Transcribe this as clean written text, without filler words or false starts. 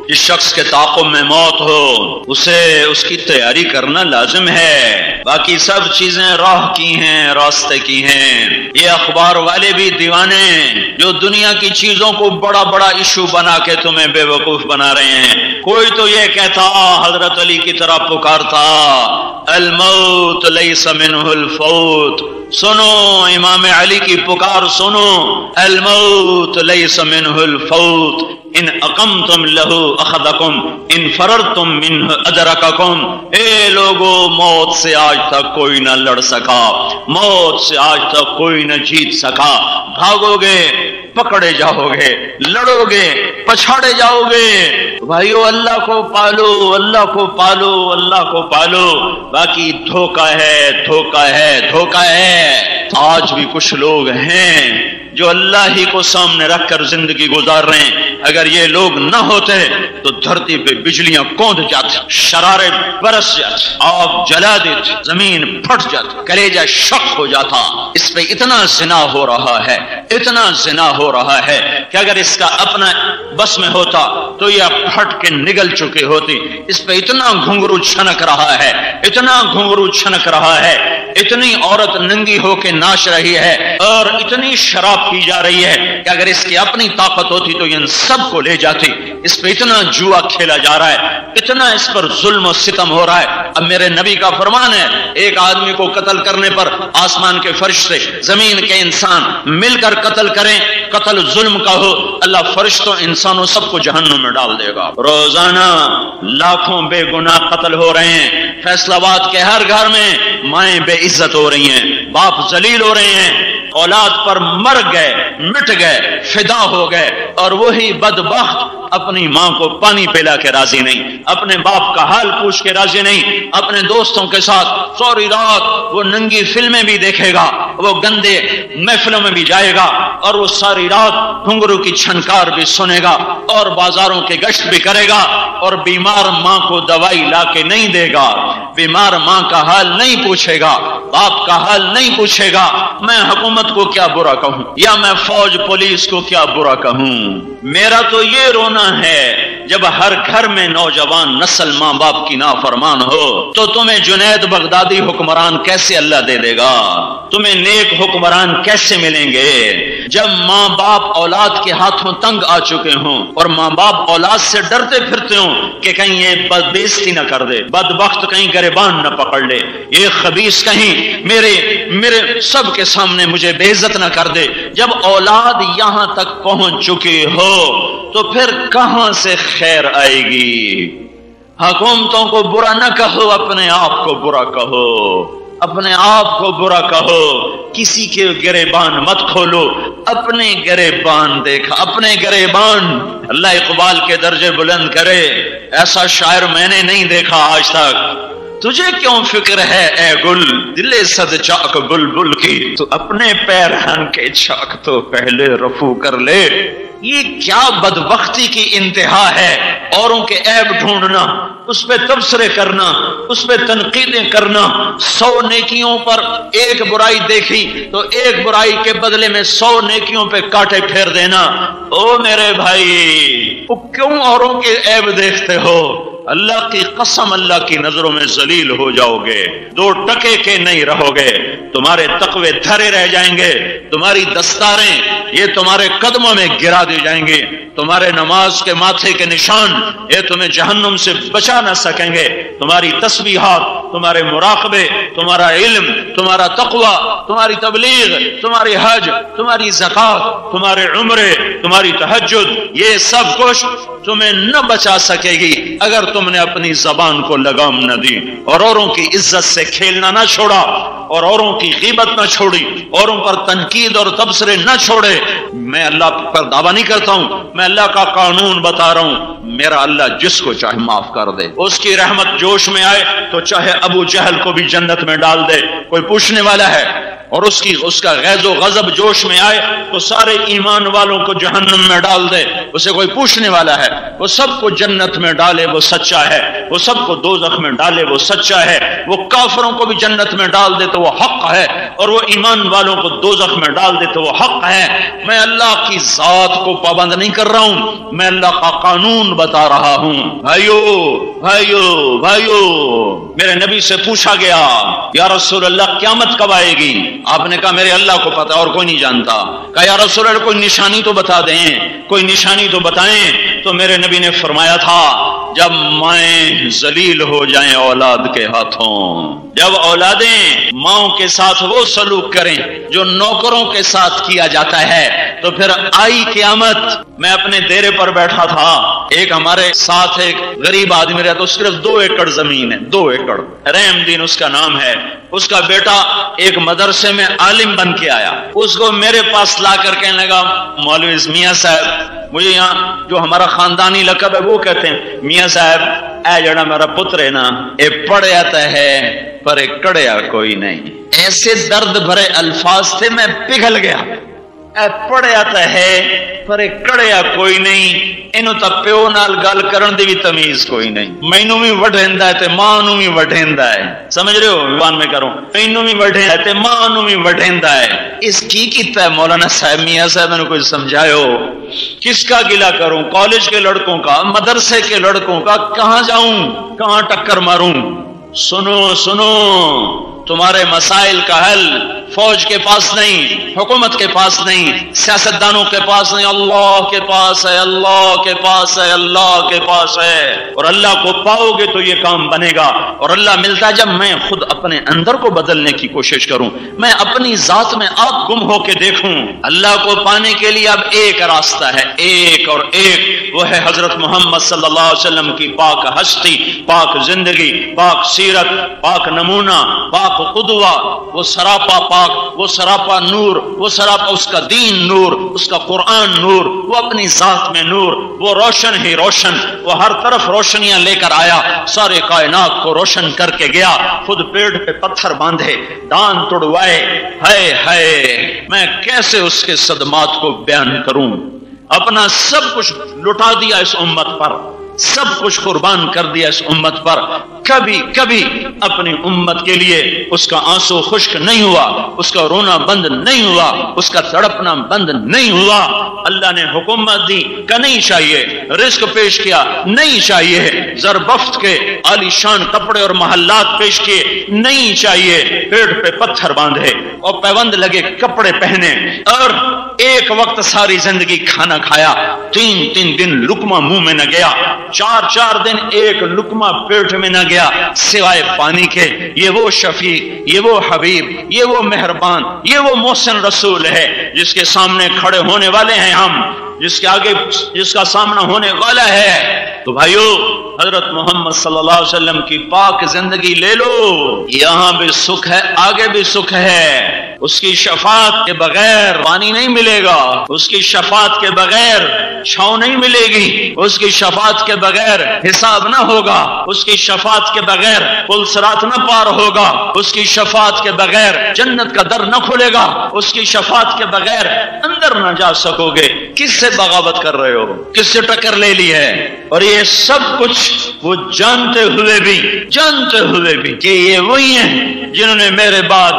جس شخص کے تعاقب میں موت ہو اسے اس کی تیاری کرنا لازم ہے، باقی سب چیزیں راہ کی ہیں، راستے کی ہیں۔ یہ اخبار والے بھی دیوانے جو دنیا کی چیزوں کو بڑا بڑا ایشو بنا کے تمہیں بے وقوف بنا رہے ہیں۔ کوئی تو یہ کہتا، حضرت علی کی طرح پکارتا، الموت لیس منہ الفوت، سنو امام علی کی پکار سنو، الموت لیس منہ الفوت، ان اقمتم لہو اخذکم ان فررتم منہ ادرککم۔ اے لوگو، موت سے آج تک کوئی نہ لڑ سکا، موت سے آج تک کوئی نہ جیت سکا۔ بھاگو گے پکڑے جاؤ گے، لڑو گے پچھاڑے جاؤ گے۔ بھائیو، اللہ کو پالو، اللہ کو پالو، اللہ کو پالو، باقی دھوکہ ہے، دھوکہ ہے، دھوکہ ہے۔ آج بھی کچھ لوگ ہیں جو اللہ ہی کو سامنے رکھ کر زندگی گزار رہے ہیں۔ اگر یہ لوگ نہ ہوتے تو دھرتی پہ بجلیاں کوند جاتی، شرارے برس جاتے، آگ جلا دیتے، زمین پھٹ جاتی، کلیجہ شق ہو جاتا۔ اس پہ اتنا زنا ہو رہا ہے، اتنا زنا ہو رہا ہے کہ اگر اس کا اپنا بس میں ہوتا تو یہ پھٹ کے نگل چکے ہوتی۔ اس پہ اتنا گھنگرو چھنک رہا ہے، اتنا گھنگرو چھنک رہا ہے، اتنی عورت ننگی ہو کے ناچ رہی ہے، اور اتنی شراب کی جا رہی ہے کہ اگر اس کی اپنی طاقت ہوتی تو ان سب کو لے جاتی۔ اس پہ اتنا جوا کھیلا جا رہا ہے، اتنا اس پر ظلم و ستم ہو رہا ہے۔ اب میرے نبی کا فرمان ہے، ایک آدمی کو قتل کرنے پر آسمان کے فرشتے، زمین کے انسان مل کر قتل کریں، قتل ظلم کا ہو، اللہ فرشتوں انسانوں سب کو جہنم میں ڈال دے گا۔ روزانہ لاکھوں بے گناہ قتل ہو رہے ہیں۔ فیصل آباد کے ہر گھر میں مائیں بے عزت ہو رہی ہیں، باپ ذلیل ہو رہے ہیں، اولاد پر مر گئے، مٹ گئے، فدا ہو گئے، اور وہی بدبخت اپنی ماں کو پانی پلا کے راضی نہیں، اپنے باپ کا حال پوچھ کے راضی نہیں، اپنے دوستوں کے ساتھ سوری رات وہ ننگی فلمیں بھی دیکھے گا، وہ گندے محفلوں میں بھی جائے گا، اور وہ ساری رات گھنگرو کی چھنکار بھی سنے گا، اور بازاروں کے گشت بھی کرے گا، اور بیمار ماں کو دوائی لا کے نہیں دے گا، بیمار ماں کا حال نہیں پوچھے گا، باپ کا حال نہیں پوچھے گا۔ میں حکومت کو کیا برا کہوں، یا میں فوج پولیس کو کیا برا کہوں؟ میرا تو یہ رونا ہے جب ہر گھر میں نوجوان نسل ماں باپ کی نافرمان ہو تو تمہیں جنید بغدادی حکمران کیسے اللہ دے دے گا؟ تمہیں نیک حکمران کیسے ملیں گے جب ماں باپ اولاد کے ہاتھوں تنگ آ چکے ہوں، اور ماں باپ اولاد سے ڈرتے پھرتے ہوں کہ کہیں یہ بےزتی نہ کر دے، بدبخت کہیں گریبان نہ پکڑ لے، یہ خبیث کہیں میرے سب کے سامنے مجھے بے عزت نہ کر دے۔ جب اولاد یہاں تک پہنچ چکی ہو تو پھر کہاں سے خیر آئے گی؟ حکومتوں کو برا نہ کہو، اپنے آپ کو برا کہو، اپنے آپ کو برا کہو، کسی کے گریبان مت کھولو، اپنے گریبان دیکھا، اپنے گریبان۔ اللہ اقبال کے درجے بلند کرے، ایسا شاعر میں نے نہیں دیکھا آج تک۔ تجھے کیوں فکر ہے اے گل، دل صد چاک بلبل کی، تو اپنے پیرہن کے چاک تو پہلے رفو کر لے۔ یہ کیا بدبختی کی انتہا ہے، اوروں کے عیب ڈھونڈنا، اس پہ تبصرے کرنا، اس پہ تنقیدیں کرنا، 100 نیکیوں پر ایک برائی دیکھی تو ایک برائی کے بدلے میں 100 نیکیوں پہ کاٹے پھیر دینا۔ او میرے بھائی، تو کیوں اوروں کے عیب دیکھتے ہو؟ اللہ کی قسم، اللہ کی نظروں میں ذلیل ہو جاؤ گے، 2 ٹکے کے نہیں رہو گے، تمہارے تقوی دھرے رہ جائیں گے، تمہاری دستاریں یہ تمہارے قدموں میں گرا دی جائیں گے، تمہارے نماز کے ماتھے کے نشان یہ تمہیں جہنم سے بچا نہ سکیں گے، تمہاری تسبیحات، تمہارے مراقبے، تمہارا علم، تمہارا تقوی، تمہاری تبلیغ، تمہاری حج، تمہاری زکات، تمہارے عمرے، تمہاری تہجد، یہ سب کچھ تمہیں نہ بچا سکے گی اگر تم نے اپنی زبان کو لگام نہ دی، اور اوروں کی عزت سے کھیلنا نہ چھوڑا، اور اوروں کی غیبت نہ چھوڑی، اوروں پر تنقید اور تبصرے نہ چھوڑے۔ میں اللہ پر دعویٰ نہیں کرتا ہوں، میں اللہ کا قانون بتا رہا ہوں، میرا اللہ جس کو چاہے معاف کر دے، اس کی رحمت جوش میں آئے تو چاہے ابو جہل کو بھی جنت میں ڈال دے۔ کوئی پوچھنے والا ہے اور اس کا غیظ و غضب جوش میں آئے تو سارے ایمان والوں کو جہنم میں ڈال دے، اسے کوئی پوچھنے والا ہے؟ وہ سب کو جنت میں ڈالے وہ سچا ہے، وہ سب کو دوزخ میں ڈالے وہ سچا ہے، وہ کافروں کو بھی جنت میں ڈال دے تو وہ حق ہے، اور وہ ایمان والوں کو دوزخ میں ڈال دے تو وہ حق ہے۔ میں اللہ کی ذات کو پابند نہیں کر رہا ہوں، میں اللہ کا قانون بتا رہا ہوں۔ بھائیو بھائیو بھائیو، میرے نبی سے پوچھا گیا یا رسول اللہ قیامت کب آئے گی؟ آپ نے کہا میرے اللہ کو پتا اور کوئی نہیں جانتا۔ کہا یا رسول اللہ کوئی نشانی تو بتا دیں، کوئی نشانی تو بتائیں۔ تو میرے نبی نے فرمایا تھا جب مائیں ذلیل ہو جائیں اولاد کے ہاتھوں، جب اولادیں ماؤں کے ساتھ وہ سلوک کریں جو نوکروں کے ساتھ کیا جاتا ہے، تو پھر آئی قیامت۔ میں اپنے ڈیرے پر بیٹھا تھا، ایک ہمارے ساتھ ایک غریب آدمی رہتا، اس صرف 2 ایکڑ زمین ہے، 2 ایکڑ، رحم دین اس کا نام ہے۔ اس کا بیٹا ایک مدرسے میں عالم بن کے آیا، اس کو میرے پاس لا کر کہنے لگا مولوی میاں صاحب، مجھے یہاں جو ہمارا خاندانی لقب ہے وہ کہتے ہیں میاں صاحب، اے جڑا میرا پتر ہے نا، اے پڑھیا تو ہے پر کڑیا کوئی نہیں۔ ایسے درد بھرے الفاظ تھے، میں پگھل گیا۔ اے پڑھیا تو ہے پر کڑیا کوئی نہیں، اینو تا پیو نال گل کرن دی بھی تمیز کوئی نہیں۔ مینوں بھی وڈھیندا ہے تے ماں نوں بھی وڈھیندا ہے، سمجھ رہے ہو وان میں کروں، مینوں بھی وڈھیندا ہے تے ماں نوں بھی وڈھیندا ہے۔ اس کی کیتا ہے مولانا صاحب، میاں صاحب نے کوئی سمجھائو، کس کا گلہ کروں؟ کالج کے لڑکوں کا، مدرسے کے لڑکوں کا، کہاں جاؤں، کہاں ٹکر ماروں؟ سنو سنو، تمہارے مسائل کا حل فوج کے پاس نہیں، حکومت کے پاس نہیں، سیاستدانوں کے پاس نہیں، اللہ کے پاس ہے، اللہ کے پاس ہے، اللہ کے پاس ہے۔ اور اللہ کو پاؤ گے تو یہ کام بنے گا، اور اللہ ملتا ہے جب میں خود اپنے اندر کو بدلنے کی کوشش کروں، میں اپنی ذات میں آپ گم ہو کے دیکھوں۔ اللہ کو پانے کے لیے اب ایک راستہ ہے، ایک اور ایک، وہ ہے حضرت محمد صلی اللہ علیہ وسلم کی پاک ہستی، پاک زندگی، پاک سیرت، پاک نمونہ، پاک قدوہ، وہ سراپا پاک، وہ سراپا نور، وہ سراپا اس کا دین نور، اس کا قرآن نور، وہ اپنی ذات میں نور، وہ روشن ہی روشن، وہ ہر طرف روشنیاں لے کر آیا، سارے کائنات کو روشن کر کے گیا، خود پیڑ پہ پتھر باندھے، دان تڑوائے، ہائے ہائے میں کیسے اس کے صدمات کو بیان کروں؟ اپنا سب کچھ لٹا دیا اس امت پر، سب کچھ قربان کر دیا اس امت پر، کبھی کبھی اپنی امت کے لیے اس کا آنسو خشک نہیں ہوا، اس کا رونا بند نہیں ہوا، اس کا تڑپنا بند نہیں ہوا۔ اللہ نے حکومت دی کہ نہیں چاہیے، رزق پیش کیا نہیں چاہیے، زربفت کے عالی شان کپڑے اور محلات پیش کیے نہیں چاہیے، پیٹ پہ پتھر باندھے اور پیوند لگے کپڑے پہنے، اور ایک وقت ساری زندگی کھانا کھایا، 3 دن لقمہ منہ میں نہ گیا، 4 دن ایک لقمہ پیٹ میں نہ گیا سوائے پانی کے۔ یہ وہ شفیع، یہ وہ حبیب، یہ وہ مہربان، یہ وہ محسن رسول ہے جس کے سامنے کھڑے ہونے والے ہیں ہم، جس کے آگے جس کا سامنا ہونے والا ہے۔ تو بھائیو، حضرت محمد صلی اللہ علیہ وسلم کی پاک زندگی لے لو، یہاں بھی سکھ ہے، آگے بھی سکھ ہے۔ اس کی شفاعت کے بغیر پانی نہیں ملے گا، اس کی شفاعت کے بغیر چھاؤں نہیں ملے گی، اس کی شفاعت کے بغیر حساب نہ ہوگا، اس کی شفاعت کے بغیر پل صراط نہ پار ہوگا، اس کی شفاعت کے بغیر جنت کا در نہ کھلے گا، اس کی شفاعت کے بغیر اندر نہ جا سکو گے۔ کس سے بغاوت کر رہے ہو؟ کس سے ٹکر لے لی ہے؟ اور یہ سب کچھ وہ جانتے ہوئے بھی کہ یہ وہی ہیں جنہوں نے میرے بعد